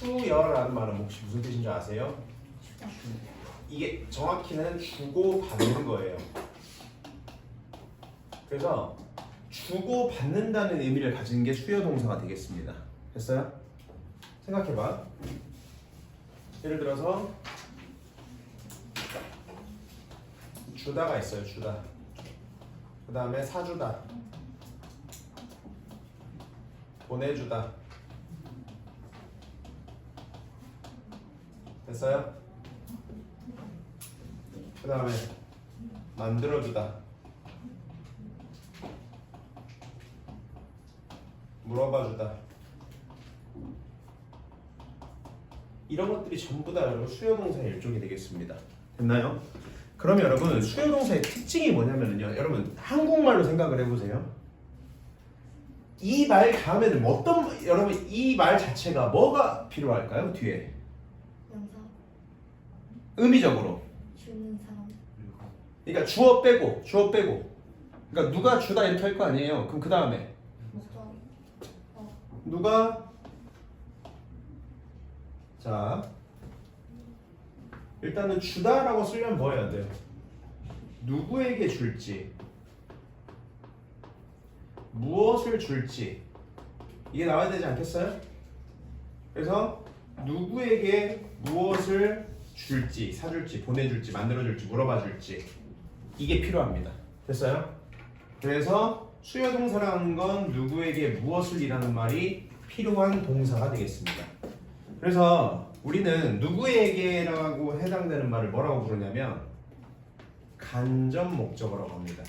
수여라는 말은 혹시 무슨 뜻인 줄 아세요? 이게 정확히는 주고 받는 거예요. 그래서 주고 받는다는 의미를 가진 게 수여 동사가 되겠습니다. 됐어요? 생각해봐. 예를 들어서 주다가 있어요. 주다. 그 다음에 사주다. 보내주다. 됐어요? 그 다음에 만들어주다. 물어봐주다. 이런 것들이 전부 다 여러분 수요동사의 일종이 되겠습니다. 됐나요? 그러면 여러분 수요동사의 특징이 뭐냐면요, 여러분 한국말로 생각을 해보세요. 이 말 다음에는 여러분 이 말 자체가 뭐가 필요할까요? 뒤에 명사 의미적으로. 주는 사람 그러니까 주어 빼고 그러니까 누가 주다 이렇게 할 거 아니에요. 그럼 그 다음에 목적 누가, 자 일단은 주다라고 쓰려면 뭐 해야 돼요? 누구에게 줄지, 무엇을 줄지, 이게 나와야 되지 않겠어요? 그래서 누구에게 무엇을 줄지, 사줄지, 보내줄지, 만들어줄지, 물어봐줄지, 이게 필요합니다. 됐어요? 그래서 수요동사라는 건 누구에게 무엇을 이라는 말이 필요한 동사가 되겠습니다. 그래서 우리는 누구에게라고 해당되는 말을 뭐라고 부르냐면 간접 목적어라고 합니다.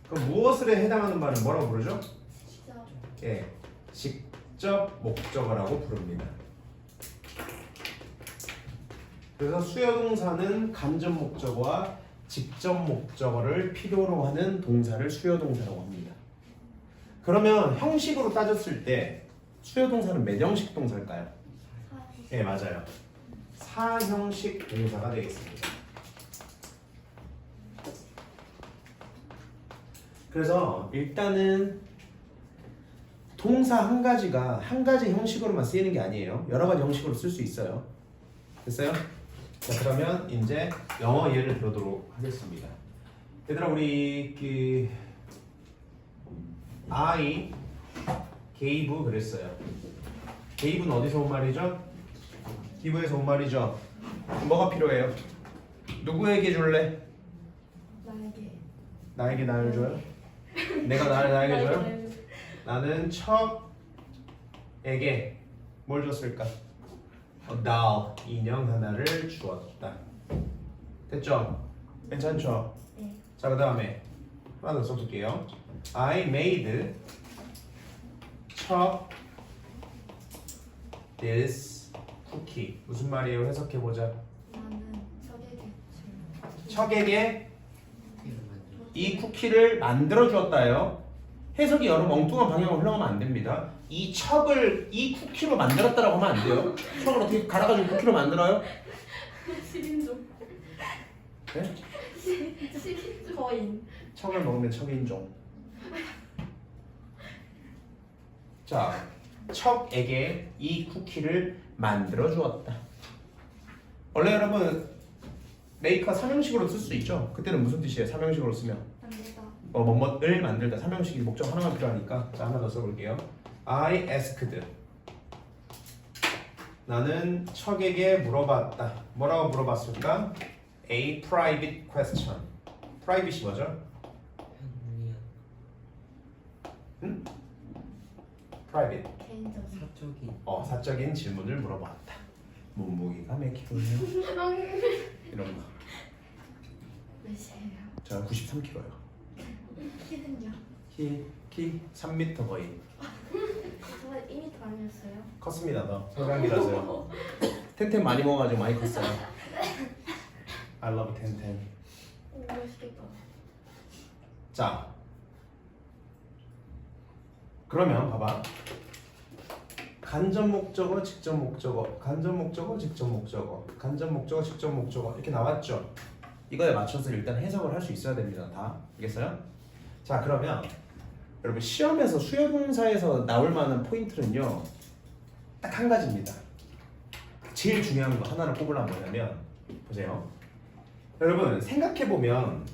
그럼 무엇을에 해당하는 말은 뭐라고 부르죠? 시작 예, 직접 목적어라고 부릅니다. 그래서 수요동사는 간접 목적어와 직접 목적어를 필요로 하는 동사를 수요동사라고 합니다. 그러면 형식으로 따졌을 때 수요동사는 몇 형식 동사일까요? 예, 맞아요. 4형식 동사가 되겠습니다. 그래서 일단은 동사 한 가지가 한 가지 형식으로만 쓰이는 게 아니에요. 여러 가지 형식으로 쓸 수 있어요. 됐어요? 자, 그러면 이제 영어 예를 들어보도록 하겠습니다. 얘들아, 우리 I gave 그랬어요. gave는 어디서 온 말이죠? give에서 온 말이죠. 뭐가 필요해요? 누구에게 줄래? 나에게 나에게 나를 줘요? 내가 나에게 줘요? 나는 척에게 뭘 줬을까? doll, 인형 하나를 주었다. 됐죠? 괜찮죠? 네 자, 그 다음에 하나 더 써볼게요. I made 척 this cookie. 무슨 말이에요? 해석해보자. 나는 적에게 척에게 이 쿠키를 만들어 주었다요. 해석이 여러분 엉뚱한 방향으로 흘러가면 안 됩니다. 이 척을 이 쿠키로 만들었다라고 하면 안 돼요. 척을 어떻게 갈아가지고 쿠키로 만들어요? 식인종 네? 식인종 거인 척을 먹는 척인종. 자, 척에게 이 쿠키를 만들어 주었다. 원래 여러분 메이커 3형식으로 쓸 수 있죠. 그때는 무슨 뜻이에요? 3형식으로 쓰면 만들다 뭐뭐를 만들다. 3형식이 목적 하나만 필요하니까. 자, 하나 더 써볼게요. I asked. 나는 척에게 물어봤다. 뭐라고 물어봤을까? A private question. private이 뭐죠? 응? private. 개인적인 사적인 사적인 질문을 물어봤다. 몸무게가 몇 킬로예요? 이런 거. 몇이에요? 저 93kg요. 키는요? 키 3m 거의. 정말 2m 아니었어요? 컸습니다. 더 성장기라서요. 텐텐 많이 먹어가지고 많이 컸어요. I love 텐텐. 오 맛있겠다 자, 그러면 봐봐. 간접 목적어, 직접 목적어, 간접 목적어, 직접 목적어, 간접 목적어, 직접 목적어 이렇게 나왔죠. 이거에 맞춰서 일단 해석을 할 수 있어야 됩니다. 다 알겠어요? 자, 그러면 여러분 시험에서 수요동사에서 나올 만한 포인트는요, 딱 한 가지입니다. 제일 중요한 거 하나를 꼽으려면 뭐냐면 보세요. 여러분 생각해보면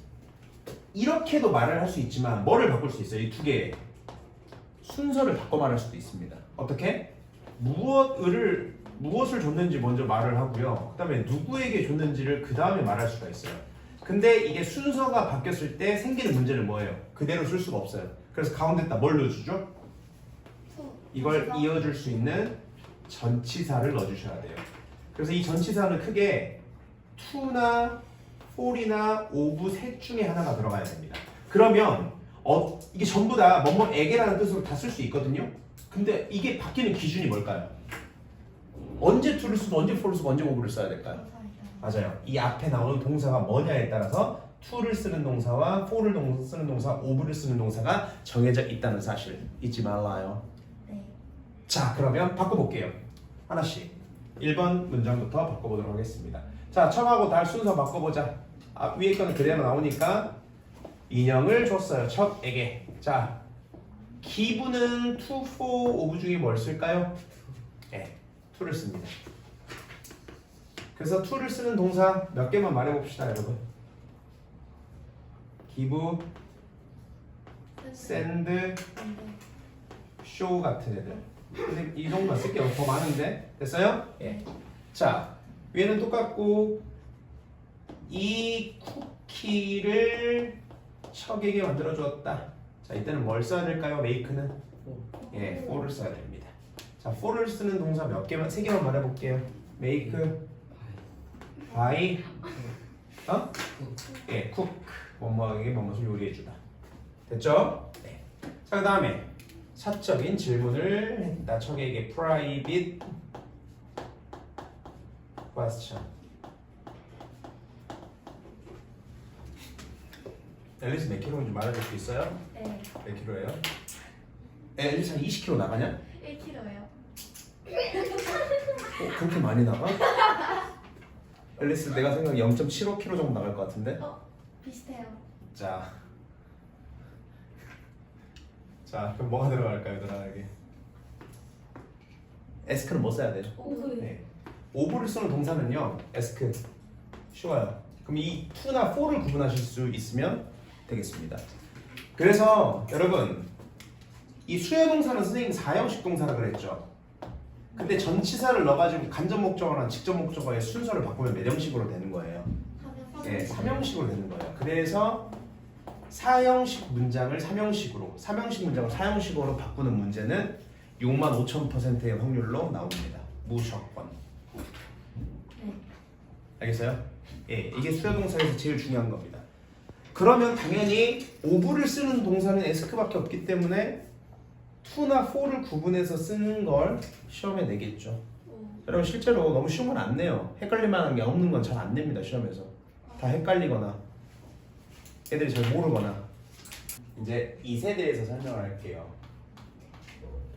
이렇게도 말을 할 수 있지만 뭐를 바꿀 수 있어요? 이 두 개의 순서를 바꿔 말할 수도 있습니다. 어떻게? 무엇을 줬는지 먼저 말을 하고요. 그 다음에 누구에게 줬는지를 그 다음에 말할 수가 있어요. 근데 이게 순서가 바뀌었을 때 생기는 문제는 뭐예요? 그대로 쓸 수가 없어요. 그래서 가운데다 뭘 넣어주죠? 이걸 이어줄 수 있는 전치사를 넣어주셔야 돼요. 그래서 이 전치사는 크게 to나 for이나 of 셋 중에 하나가 들어가야 됩니다. 그러면 이게 전부 다 뭐뭐에게라는 뜻으로 다 쓸 수 있거든요. 근데 이게 바뀌는 기준이 뭘까요? 언제 to를 쓰고 언제 for를 쓰고 언제 of를 써야 될까요? 맞아요. 이 앞에 나오는 동사가 뭐냐에 따라서 to를 쓰는 동사와 for를 쓰는 동사, of를 쓰는 동사가 정해져 있다는 사실 잊지 말아요. 네. 자, 그러면 바꿔볼게요. 하나씩 1번 문장부터 바꿔보도록 하겠습니다. 자, 척하고 달 순서 바꿔보자. 위에 거는 그대로 나오니까 인형을 줬어요. 척에게. 자, 기부는 to, for, of 중에 뭘 쓸까요? 네, to를 씁니다. 그래서 to를 쓰는 동사 몇 개만 말해봅시다, 여러분. give, send, show 같은 애들. 근데 이 정도만 쓸게요. 더 많은데 됐어요? 예. 자, 위에는 똑같고 이 쿠키를 척에게 만들어 주었다. 자, 이때는 뭘 써야 될까요? make는 예, for를 써야 됩니다. 자, for를 쓰는 동사 몇 개만, 세 개만 말해볼게요. make, buy, 예, cook, 뭐뭐에게 뭐뭇을 요리해주다. 됐죠? 네. 자, 그 다음에 사적인 질문을 했다. 척에게 private question. 앨리스 몇 킬로인지 말해줄 수 있어요? 네. 몇 킬로예요? 앨리스 한 20킬로 나가냐? 1kg요. 그렇게 많이 나가? 앨리스 내가 생각에 0.75kg 정도 나갈 것 같은데? 비슷해요. 자, 그럼 뭐가 들어갈까요, 여기? 에스크는 뭐 써야 되죠? 오브. 네. 오브를 쓰는 동사는요, 에스크 쉬워요. 그럼 이 to나 for를 구분하실 수 있으면 되겠습니다. 그래서 여러분 이 수요 동사는 선생님 4형식 동사라 그랬죠. 근데 전치사를 넣어가지고 간접 목적어랑 직접 목적어의 순서를 바꾸면 몇 형식으로 되는 거예요? 네, 3형식으로 되는 거예요. 그래서 4형식 문장을 3형식으로, 3형식 문장을 4형식으로 바꾸는 문제는 65,000%의 확률로 나옵니다. 무조건. 네. 알겠어요? 예, 이게 수요 동사에서 제일 중요한 겁니다. 그러면 당연히 of를 쓰는 동사는 ask밖에 없기 때문에 to나 for를 구분해서 쓰는 걸 시험에 내겠죠. 여러분 실제로 너무 쉬운 건 안 내요. 헷갈릴 만한 게 없는 건 잘 안 냅니다. 시험에서 다 헷갈리거나 애들이 잘 모르거나. 이제 이 세대에서 설명을 할게요.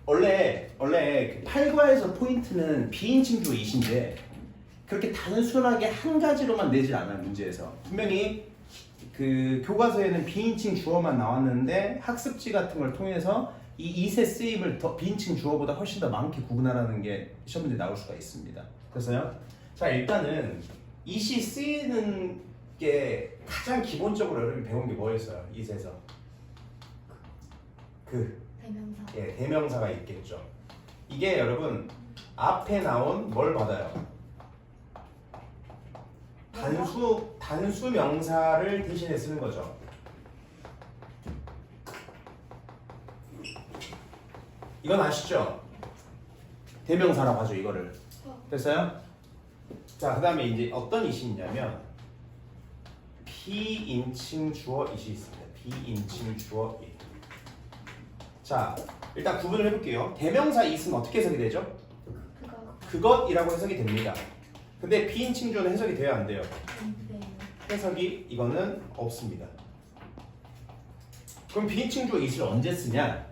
원래 그 8과에서 포인트는 비인칭 주어 이신데 그렇게 단순하게 한 가지로만 내질 않아요. 문제에서 분명히 그 교과서에는 비인칭 주어만 나왔는데 학습지 같은 걸 통해서 이 이세 쓰임을 더 비인칭 주어보다 훨씬 더 많게 구분하라는 게 시험 문제 나올 수가 있습니다. 그래서요. 자, 일단은 이시 쓰이는 게 가장 기본적으로 여러분이 배운 게 뭐였어요? 이세에서 대명사. 예, 대명사가 있겠죠. 이게 여러분 앞에 나온 뭘 받아요? 단수 명사를 대신해 쓰는 거죠. 이건 아시죠? 대명사라고 하죠, 이거를. 됐어요? 자, 그 다음에 이제 어떤 이시 있냐면 비인칭 주어 이시 있습니다. 비인칭 주어 이. 자, 일단 구분을 해볼게요. 대명사 it은 어떻게 해석이 되죠? 그것이라고 해석이 됩니다. 근데 비인칭 주어는 해석이 돼야 안 돼요. 네. 해석이 이거는 없습니다. 그럼 비인칭 주어 it을 언제 쓰냐?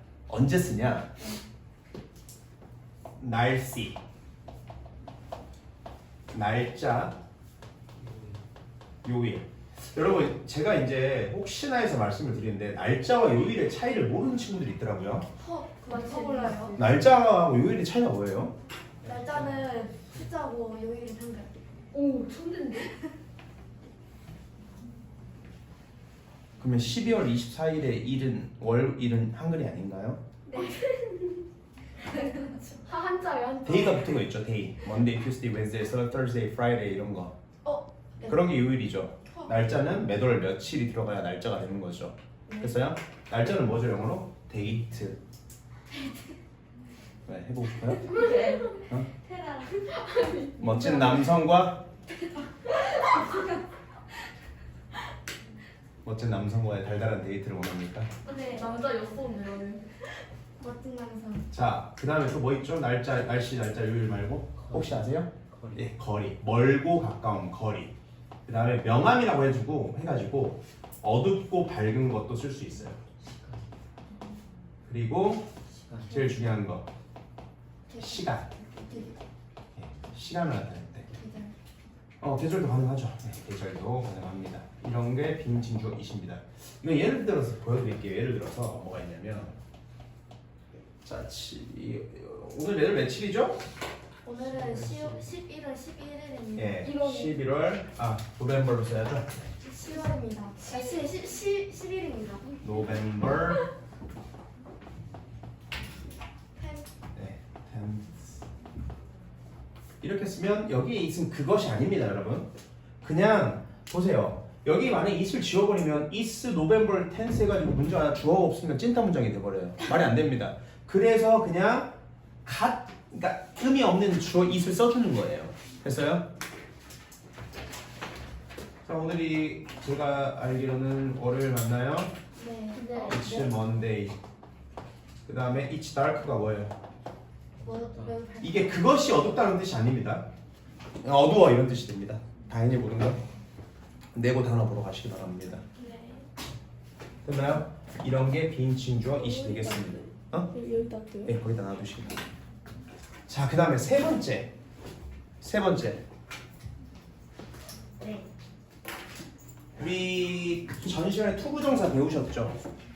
날씨, 날짜, 요일. 여러분 제가 이제 혹시나 해서 말씀을 드리는데 날짜와 요일의 차이를 모르는 친구들이 있더라고요. 맞춰 몰라요. 날짜하고 요일의 차이가 뭐예요? 날짜는 숫자고 요일은 한글. 오, 천재인데? 그러면 12월 24일에 일은 월일은 한글이 아닌가요? 한자에 한자. 데이가 붙은 거 있죠. 데이. Monday, Tuesday, Wednesday, Thursday, Friday 이런 거. 네. 그런 게 요일이죠. 날짜는 매월 며칠이 들어가야 날짜가 되는 거죠. 됐어요? 날짜는 뭐죠 영어로? 데이트. 네, 해보고 싶어요? 그래. 테라. 멋진 남성과 멋진 남성과의 달달한 데이트를 원합니까? 네. 남자였었네요. 멋진 남성. 자, 그 다음에 또 뭐 있죠? 날짜, 날씨, 날짜, 요일 말고 혹시 아세요? 예, 거리. 멀고 가까운 거리. 그 다음에 명암이라고 해가지고 어둡고 밝은 것도 쓸 수 있어요. 그리고 제일 중요한 거 시간. 예, 시간을 나타낼 때. 계절. 계절도 가능하죠. 네, 계절도 가능합니다. 이런 게 빈진주어이십니다. 이거 예를 들어서 보여드릴게요. 예를 들어서 뭐가 있냐면 자, 오늘 매달 며칠이죠? 오늘은 11월 11일입니다. 예, 1월. 11월 노벰버로 써야죠. 10월입니다. 10일입니다. 노벰버 펜. 네, 10th. 이렇게 쓰면 여기에 있으면 그것이 아닙니다, 여러분. 그냥 보세요. 여기 만약에 is를 지워버리면 is November 10th 해가지고 문제가 주어가 없으면 찐따 문장이 돼버려요. 말이 안 됩니다. 그래서 그냥 그러니까 의미 없는 주어 is를 써주는 거예요. 됐어요? 자, 오늘이 제가 알기로는 월요일 맞나요? 네. 네. It's Monday. 그 다음에 It's dark가 뭐예요? 매우 밝. 이게 그것이 어둡다는 뜻이 아닙니다. 어두워 이런 뜻이 됩니다. 당연히 모든 거 내고 단어 보러 가시기 바랍니다. 네. 됐나요? 이런 게 빈칭주어 이시 되겠습니다. 여기다 둬요? 네, 거기다 놔두시기 바랍니다. 자, 그 다음에 세 번째. 네. 우리 전 시간에 투부정사 배우셨죠?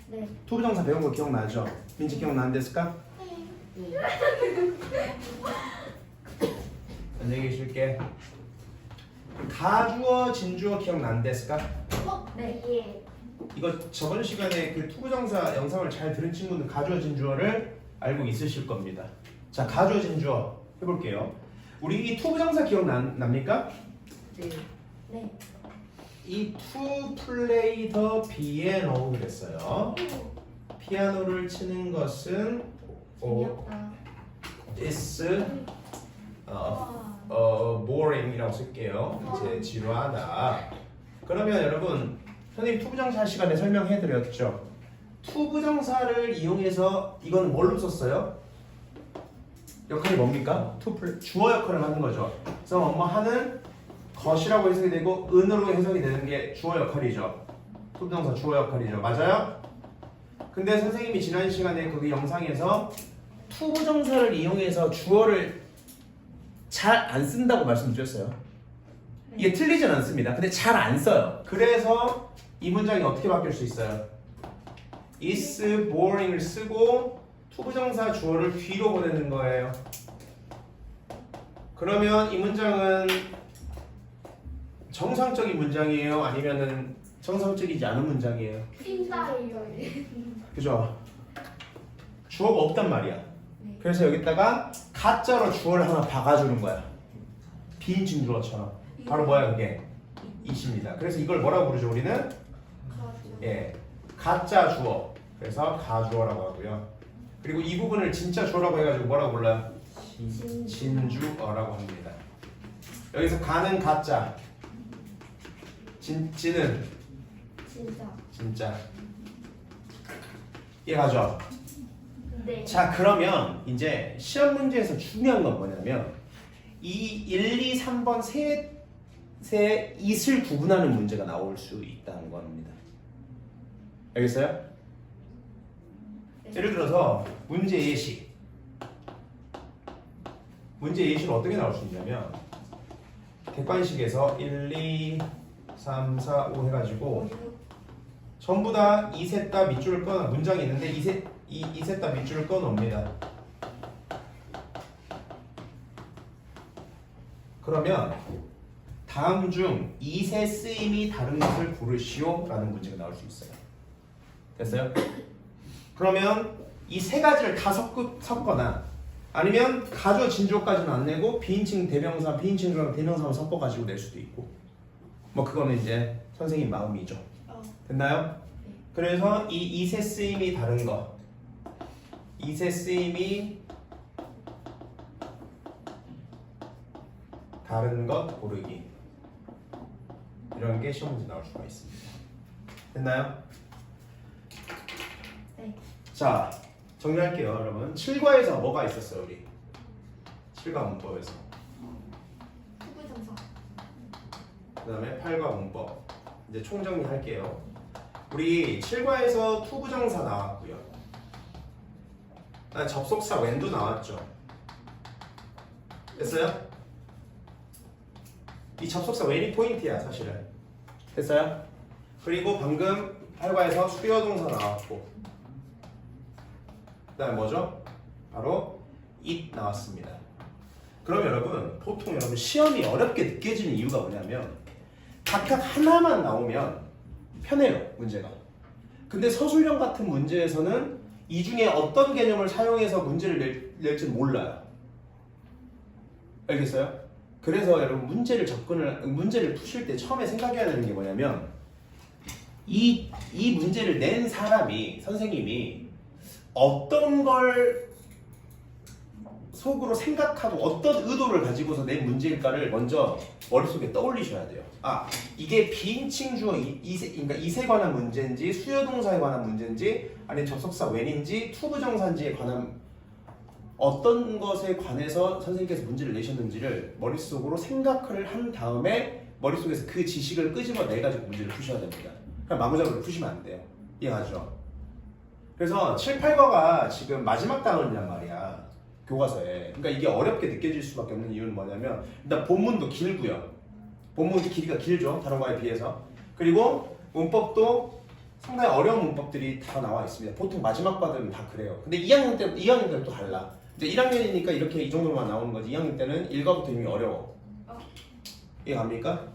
네. 투부정사 배운 거 기억나죠? 민지 기억나는데스까? 안녕히 계실게. 가주어, 진주어 기억난데스까? 네. 예. 이거 저번 시간에 그 투부정사 영상을 잘 들은 친구는 가주어, 진주어를 알고 있으실 겁니다. 자, 가주어, 진주어 해볼게요. 우리 이 투부정사 기억납니까? 네. 네. 이 to play the piano 그랬어요. 피아노를 치는 것은 재미없다. is 와. boring이라고 쓸게요. 이제 지루하다. 그러면 여러분 선생님 투부정사 시간에 설명해드렸죠. 투부정사를 이용해서 이건 뭘로 썼어요? 역할이 뭡니까? 주어 역할을 하는 거죠. 그래서 뭐 하는 것이라고 해석이 되고 은으로 해석이 되는 게 주어 역할이죠. 투부정사 주어 역할이죠. 맞아요? 근데 선생님이 지난 시간에 그 영상에서 투부정사를 이용해서 주어를 잘 안 쓴다고 말씀드렸어요. 이게 틀리진 않습니다. 근데 잘 안 써요. 그래서 이 문장이 어떻게 바뀔 수 있어요? is boring을 쓰고 투부정사 주어를 뒤로 보내는 거예요. 그러면 이 문장은 정상적인 문장이에요? 아니면은 정상적이지 않은 문장이에요? 핀다예요. 그죠? 주어가 없단 말이야. 네. 그래서 여기다가 가짜로 주어를 하나 박아주는 거야. 비인칭 주어처럼. 바로 뭐야 그게? 이십니다. 그래서 이걸 뭐라고 부르죠 우리는? 가주. 예, 가짜 주어. 그래서 가주어라고 하고요. 그리고 이 부분을 진짜 주어라고 해가지고 뭐라고 불러요? 진주어라고 합니다. 여기서 가는 가짜, 진은 진짜. 진짜. 이해가죠? 네. 자, 그러면 이제 시험 문제에서 중요한 건 뭐냐면 이 1, 2, 3번 세 it을 구분하는 문제가 나올 수 있다는 겁니다. 알겠어요? 네. 예를 들어서 문제 예시. 문제 예시는 어떻게 나올 수 있냐면 객관식에서 1, 2, 3, 4, 5 해가지고 전부 다 이 셋 다 밑줄을 끊어 문장이 있는데 이 셋 다 밑줄을 끊어옵니다. 그러면 다음 중 이세 쓰임이 다른 것을 고르시오 라는 문제가 나올 수 있어요. 됐어요? 그러면 이 세 가지를 다 섞거나 아니면 가조 진조까지는 안 내고 비인칭 대명사 비인칭 대명사만 섞어가지고 낼 수도 있고 뭐 그거는 이제 선생님 마음이죠. 됐나요? 그래서 이 이세 쓰임이 다른 거 이세 쓰임이 다른 것 고르기 이런 게 시험 문제 나올 수가 있습니다. 됐나요? 네. 자 정리할게요 여러분. 7과에서 뭐가 있었어요 우리? 7과 문법에서 투부정사. 그 다음에 8과 문법 이제 총정리할게요. 우리 7과에서 투부정사 나왔고요. 그다음에 접속사 when도 나왔죠. 됐어요? 이 접속사 when이 포인트야 사실은. 됐어요? 그리고 방금 8과에서 수요동사 나왔고 그 다음에 뭐죠? 바로 it 나왔습니다. 그럼 여러분 보통 여러분 시험이 어렵게 느껴지는 이유가 뭐냐면 각각 하나만 나오면 편해요 문제가. 근데 서술형 같은 문제에서는 이 중에 어떤 개념을 사용해서 문제를 낼지는 몰라요. 알겠어요? 그래서 여러분 문제를 푸실 때 처음에 생각해야 되는 게 뭐냐면 이 문제를 낸 사람이 선생님이 어떤 걸 속으로 생각하고 어떤 의도를 가지고서 낸 문제일까를 먼저 머릿속에 떠올리셔야 돼요. 아 이게 비인칭 주어 그러니까 이세 관한 문제인지 수요동사에 관한 문제인지 아니면 접속사 when인지 투부정사인지에 관한 어떤 것에 관해서 선생님께서 문제를 내셨는지를 머릿속으로 생각을 한 다음에 머릿속에서 그 지식을 끄집어내가지고 문제를 푸셔야 됩니다. 그냥 마구잡이로 푸시면 안 돼요. 이해가죠? 그래서 7, 8과가 지금 마지막 단원이란 말이야. 교과서에. 그러니까 이게 어렵게 느껴질 수밖에 없는 이유는 뭐냐면 일단 본문도 길고요. 본문 길이가 길죠. 다른 과에 비해서. 그리고 문법도 상당히 어려운 문법들이 다 나와 있습니다. 보통 마지막 과들은 다 그래요. 근데 2학년 때는 또 달라. 이제 1학년이니까 이렇게 이 정도만 나오는 거지. 2학년 때는 1과부터 이미 어려워. 이해 갑니까?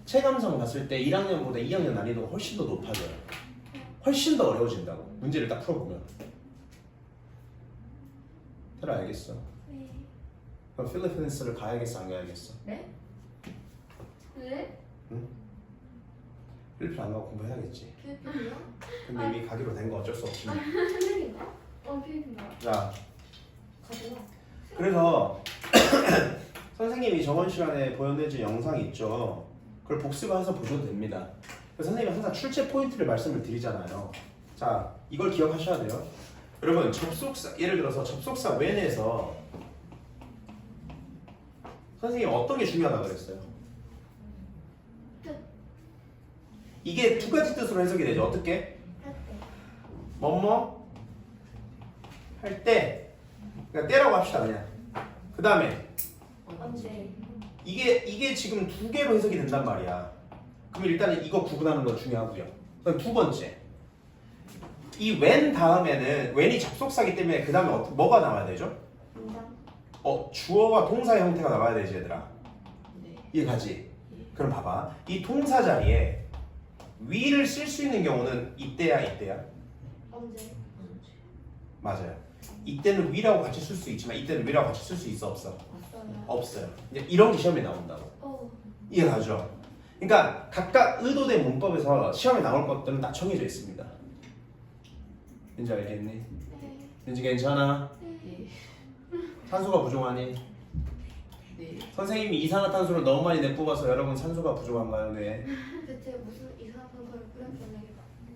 체감상 봤을 때 1학년보다 2학년 난이도가 훨씬 더 높아져요. 훨씬 더 어려워진다고. 문제를 딱 풀어보면. 테라 알겠어? 네. 그럼 필리핀스를 가야겠어 안 가야겠어? 네? 네? 응? 필리핀 안 가고 공부해야겠지. 필리핀이요? 근데 이미 가기로 된 거 어쩔 수 없지. 필리핀인가? 필리핀인가? 자, 가지마. 그래서 선생님이 저번 시간에 보여내준 영상 있죠. 그걸 복습해서 보셔도 됩니다. 그래서 선생님이 항상 출제 포인트를 말씀을 드리잖아요. 자, 이걸 기억하셔야 돼요. 여러분, 접속사 예를 들어서 접속사 when에서 선생님이 어떤 게 중요하다 그랬어요? 뜻. 이게 두 가지 뜻으로 해석이 되죠. 어떻게? 할 때. 뭐뭐 할 때, 그러니까 때라고 합시다 그냥. 그 다음에 언제? 이게 지금 두 개로 해석이 된단 말이야. 그럼 일단은 이거 구분하는 건 중요하고요. 그럼 두 번째, 이 when 다음에는 when이 접속사기 때문에 그 다음에 뭐가 나와야 되죠? 문장. 주어와 동사의 형태가 나와야 되지 얘들아. 네. 이해가지? 그럼 봐봐, 이 동사 자리에 위를 쓸 수 있는 경우는 이때야 이때야? 언제? 맞아요. 이때는 위라고 같이 쓸 수 있지만 이때는 위라고 같이 쓸 수 있어 없어? 없어요. 없어요. 이제 이런 게 시험에 나온다고. 이해가죠? 그러니까 각각 의도된 문법에서 시험에 나올 것들은 다 정해져 있습니다. 왠지 알겠니? 네. 왠지 괜찮아? 네. 산소가 부족하니? 네. 선생님이 이산화탄소를 너무 많이 내뿜어서 여러분 산소가 부족한가요? 네. 대체 무슨 이상한 걸 뿌렸길래?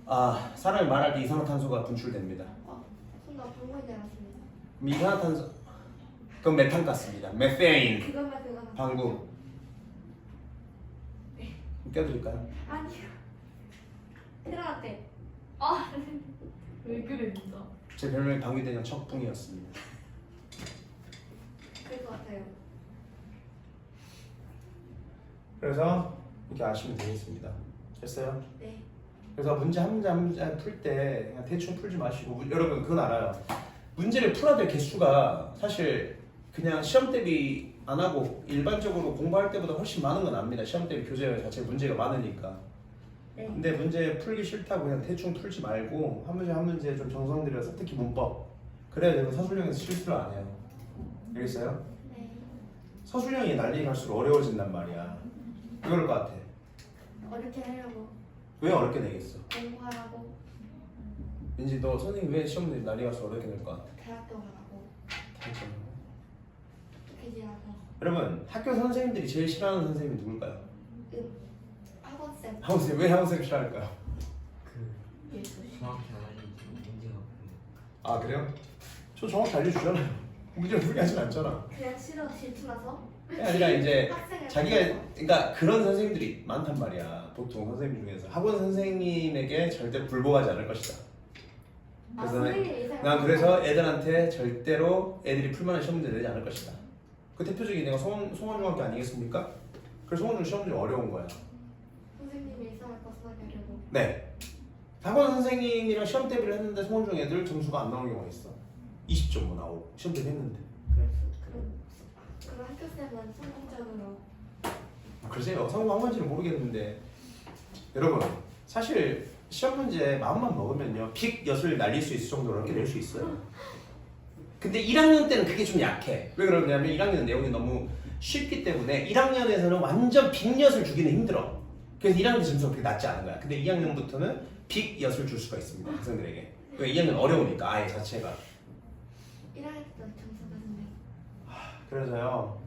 아, 사람이 말할 때 이산화탄소가 분출됩니다. 손 나쁜 거인 줄 알았습니다. 그럼 이산화탄소 그건 메탄가스입니다. 메테인. 그거만. 방구. 껴드릴까요? 아니요. 테라한테. 왜 그래 진짜? 제 별명이 방귀대장 척풍이었습니다. 그럴 것 같아요. 그래서 이렇게 아시면 되겠습니다. 됐어요? 네. 그래서 문제 한 문제 한 문제 풀 때 그냥 대충 풀지 마시고 여러분 그건 알아요. 문제를 풀어야 될 개수가 사실 그냥 시험 대비 안 하고 일반적으로 공부할 때보다 훨씬 많은 건 압니다. 시험 대비 교재 자체 문제가 많으니까. 네. 근데 문제 풀기 싫다고 그냥 대충 풀지 말고 한 문제 한 문제 좀 정성 들여서 특히 문법 그래야 되면 서술형에서 실수를 안 해요. 알겠어요? 네. 서술형이 난리 갈수록 어려워진단 말이야. 왜 그럴 것 같아? 어렵게 하려고 왜 어렵게 내겠어? 공부하라고 왠지 너 선생님 왜 시험 문제 난리 가서 어렵게 낼 것 같아? 대학교 가라고 독해지라고 여러분 학교 선생님들이 제일 싫어하는 선생님이 누굴까요? 학원쌤 학원쌤 왜 학원쌤 싫어할까요? 그 예수. 정확히 안 알려주면 문제가 보여요. 아 그래요? 저 정확히 알려주잖아요. 문제 풀게 하진 않잖아. 그냥 싫어 질투나서 그게 아니라 이제 학생을 자기가 그러니까 그런 선생님들이 많단 말이야. 보통 선생님 중에서 학원 선생님에게 절대 불복하지 않을 것이다. 그래서 선생님이 난 그래서 애들한테 절대로 애들이 풀만한 시험 문제 내지 않을 것이다. 그 대표적인 내가 송원중학교 아니겠습니까? 그래서 송원중 시험 문제 어려운 거야. 선생님이 일상을 벗어나게 하려고 네. 학원 선생님이랑 시험 대비를 했는데 송원중 애들 점수가 안 나오는 경우가 있어. 20점 뭐 나오고 시험 대비 했는데. 그럼 학교쌤은 성공적으로 글쎄요, 성공한 건지는 모르겠는데 여러분 사실 시험 문제 마음만 먹으면요 픽 엿을 날릴 수 있을 정도로 이렇게 낼 수 있어요. 근데 1학년 때는 그게 좀 약해. 왜 그러냐면 1학년 내용이 너무 쉽기 때문에 1학년에서는 완전 빅 엿을 주기는 힘들어. 그래서 1학년 때 점수가 그렇게 낮지 않은 거야. 근데 2학년부터는 빅 엿을 줄 수가 있습니다, 학생들에게. 왜 2학년 어려우니까 아예 자체가. 1학년 때 점수 받은데 그래서요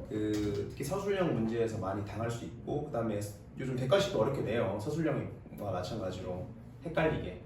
그 특히 서술형 문제에서 많이 당할 수 있고, 그 다음에 요즘 객관식도 어렵게 내요. 서술형과 마찬가지로 헷갈리게.